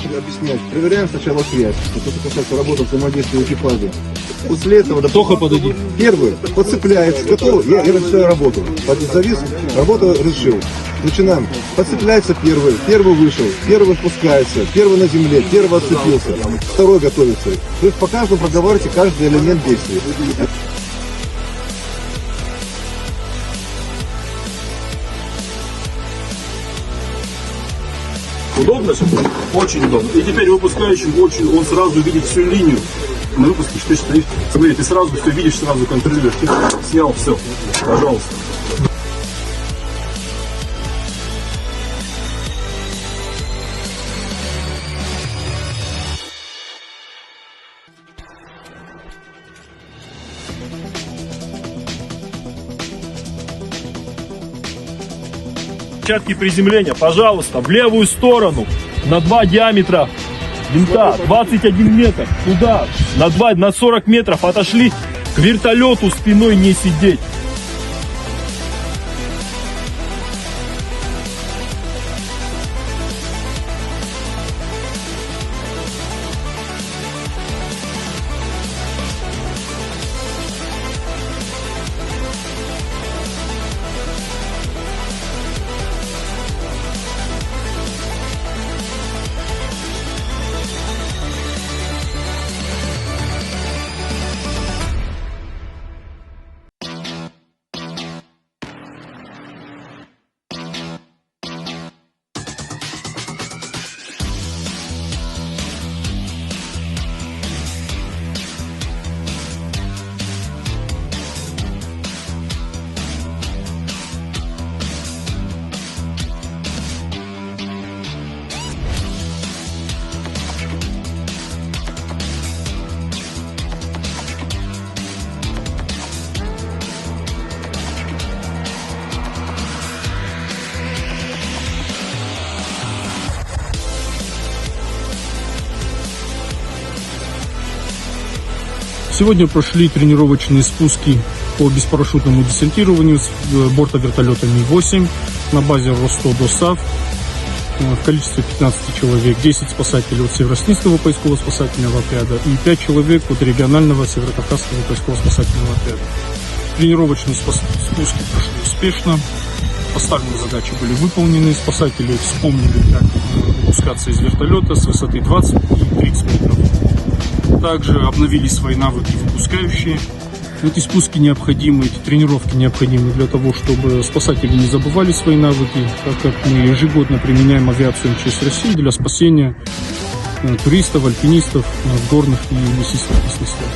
начали объяснять. Проверяем сначала связь, это касается работы взаимодействия экипажа. После этого, Тоха, подойди. первый подцепляется, готов, я начинаю работу. Завис, работу решил. Начинаем. Подцепляется первый вышел, первый спускается, первый на земле, первый отцепился, второй готовится. То есть по каждому проговаривайте каждый элемент действия. Удобно все? Очень удобно. И теперь выпускающим он сразу видит всю линию на выпуске, что ты стоишь. Смотри, ты сразу все видишь, сразу контролируешь. Ты снял все. Пожалуйста. Площадки приземления, пожалуйста, в левую сторону, на 2 диаметра винта, 21 метр, туда, на 40 метров отошли, к вертолету спиной не сидеть. Сегодня прошли тренировочные спуски по беспарашютному десантированию с борта вертолета Ми-8 на базе Ростов-Досав в количестве 15 человек, 10 спасателей от Северо-Снистского поисково-спасательного отряда и 5 человек от регионального Северо-Кавказского поисково-спасательного отряда. Тренировочные спуски прошли успешно, поставленные задачи были выполнены, спасатели вспомнили, как выпускаться из вертолета с высоты 20 и 30 метров. Также обновили свои навыки выпускающие. Эти спуски необходимы, эти тренировки необходимы для того, чтобы спасатели не забывали свои навыки, так как мы ежегодно применяем авиацию МЧС России для спасения туристов, альпинистов в горных и лесистых местностях.